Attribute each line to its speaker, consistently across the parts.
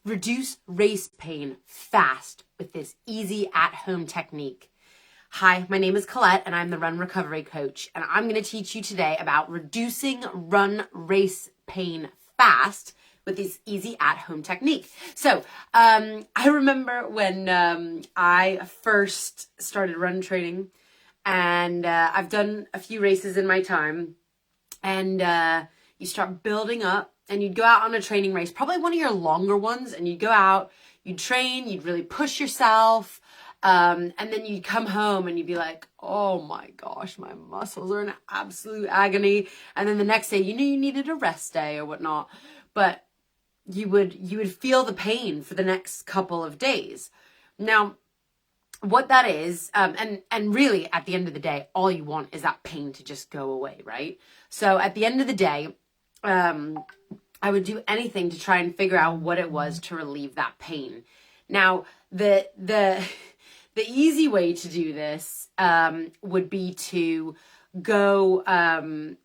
Speaker 1: Reduce race pain fast with this easy at-home technique. Hi, my name is Colette and I'm the Run Recovery Coach, and I'm going to teach you today about reducing run race pain fast with this easy at-home technique. So I remember when I first started run training, and I've done a few races in my time, and you start building up, and you'd go out on a training race, probably one of your longer ones, and you'd go out, you'd train, you'd really push yourself, and then you'd come home and you'd be like, oh my gosh, my muscles are in absolute agony. And then the next day, you knew you needed a rest day or whatnot, but you would feel the pain for the next couple of days. Now, what that is, and really at the end of the day, all you want is that pain to just go away, right? So at the end of the day, I would do anything to try and figure out what it was to relieve that pain. Now, the easy way to do this would be to go and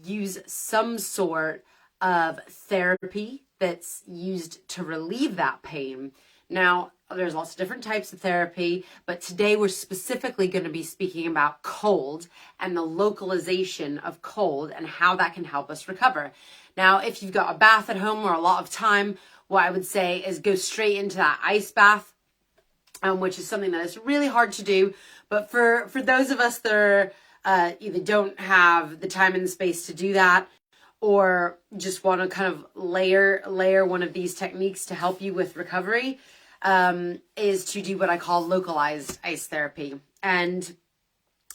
Speaker 1: use some sort of therapy that's used to relieve that pain. Now, there's lots of different types of therapy, but today we're specifically going to be speaking about cold and the localization of cold and how that can help us recover. Now, if you've got a bath at home or a lot of time, what I would say is go straight into that ice bath, which is something that is really hard to do. But for those of us that are, either don't have the time and the space to do that, or just want to kind of layer one of these techniques to help you with recovery, is to do what I call localized ice therapy. And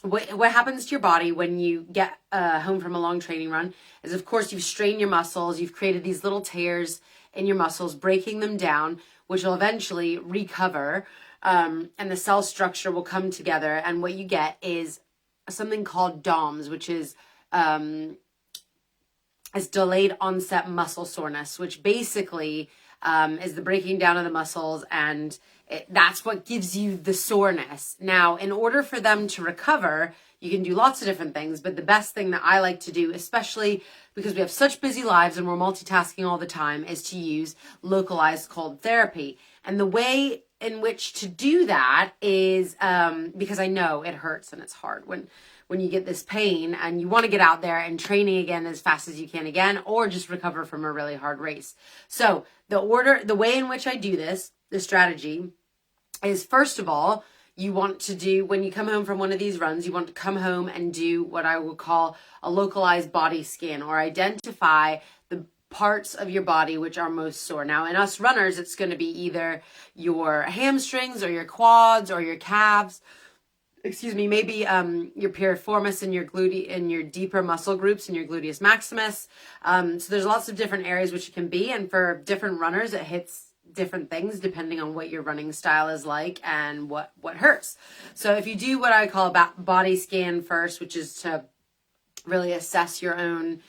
Speaker 1: what happens to your body when you get home from a long training run is, of course, you've strained your muscles, you've created these little tears in your muscles, breaking them down, which will eventually recover, and the cell structure will come together. And what you get is something called DOMS, which is delayed onset muscle soreness, which basically is the breaking down of the muscles, and that's what gives you the soreness. Now, in order for them to recover, you can do lots of different things, but the best thing that I like to do, especially because we have such busy lives and we're multitasking all the time, is to use localized cold therapy. And the way in which to do that is, because I know it hurts and it's hard when you get this pain and you want to get out there and training again as fast as you can again, or just recover from a really hard race. So the way in which I do this, the strategy is, first of all, you want to do, when you come home from one of these runs, you want to come home and do what I would call a localized body scan, or identify the parts of your body which are most sore. Now, in us runners, it's going to be either your hamstrings or your quads or your calves. Maybe your piriformis and your deeper muscle groups and your gluteus maximus. So there's lots of different areas which it can be, and for different runners, it hits different things depending on what your running style is like and what hurts. So if you do what I call a body scan first, which is to really assess your own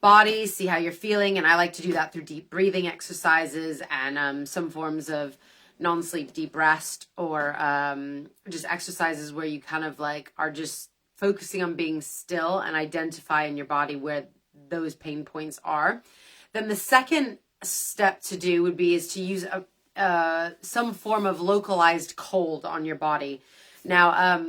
Speaker 1: body, see how you're feeling, and I like to do that through deep breathing exercises and some forms of non-sleep deep rest, or just exercises where you kind of like are just focusing on being still and identify in your body where those pain points are. Then the second step to do is to use some form of localized cold on your body. Now,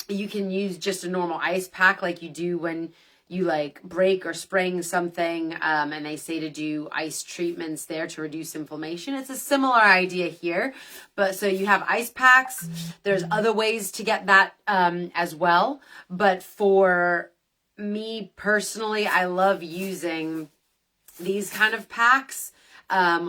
Speaker 1: you can use just a normal ice pack like you do when you like break or sprain something, and they say to do ice treatments there to reduce inflammation. It's a similar idea here, but so you have ice packs. There's other ways to get that as well. But for me personally, I love using these kind of packs,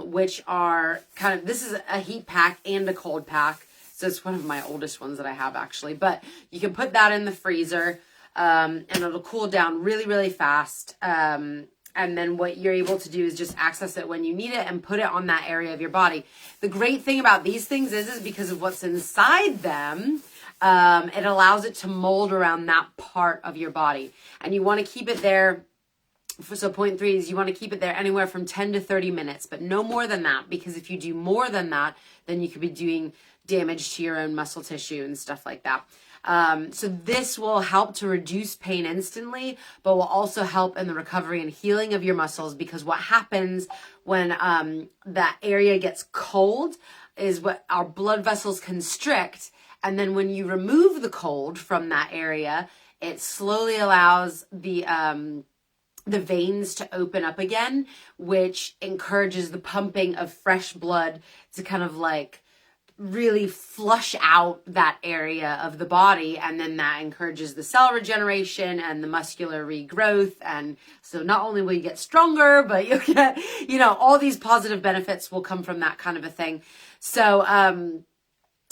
Speaker 1: which are this is a heat pack and a cold pack. So it's one of my oldest ones that I have, actually, but you can put that in the freezer, and it'll cool down really, really fast. And then what you're able to do is just access it when you need it and put it on that area of your body. The great thing about these things is because of what's inside them, it allows it to mold around that part of your body. And you want to keep it there. So point 3 is you want to keep it there anywhere from 10 to 30 minutes, but no more than that, because if you do more than that, then you could be doing damage to your own muscle tissue and stuff like that. So this will help to reduce pain instantly, but will also help in the recovery and healing of your muscles, because what happens when that area gets cold is what our blood vessels constrict. And then when you remove the cold from that area, it slowly allows the veins to open up again, which encourages the pumping of fresh blood to kind of like really flush out that area of the body. And then that encourages the cell regeneration and the muscular regrowth. And so not only will you get stronger, but you'll get, all these positive benefits will come from that kind of a thing. So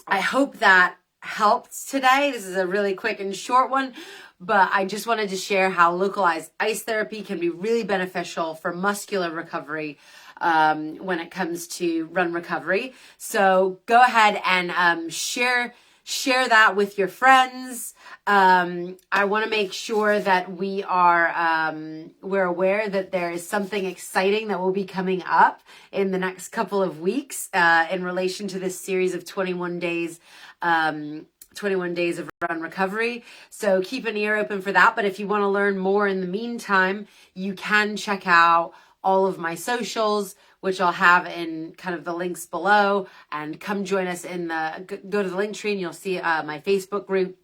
Speaker 1: I hope that helped today. This is a really quick and short one, but I just wanted to share how localized ice therapy can be really beneficial for muscular recovery when it comes to run recovery. So go ahead and share that with your friends. I want to make sure that we're aware that there is something exciting that will be coming up in the next couple of weeks in relation to this series of 21 days. 21 days of run recovery. So keep an ear open for that. But if you want to learn more in the meantime, you can check out all of my socials, which I'll have in kind of the links below, and come join us go to the link tree and you'll see my Facebook group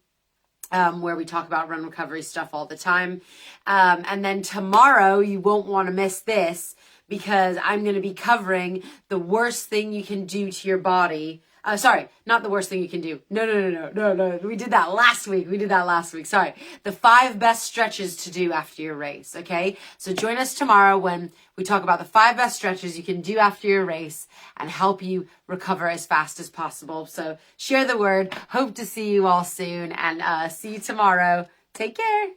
Speaker 1: where we talk about run recovery stuff all the time. And then tomorrow, you won't want to miss this, because I'm going to be covering the worst thing you can do to your body. Sorry, not the worst thing you can do. No. We did that last week. Sorry. The 5 best stretches to do after your race. Okay. So join us tomorrow when we talk about the 5 best stretches you can do after your race and help you recover as fast as possible. So share the word. Hope to see you all soon, and see you tomorrow. Take care.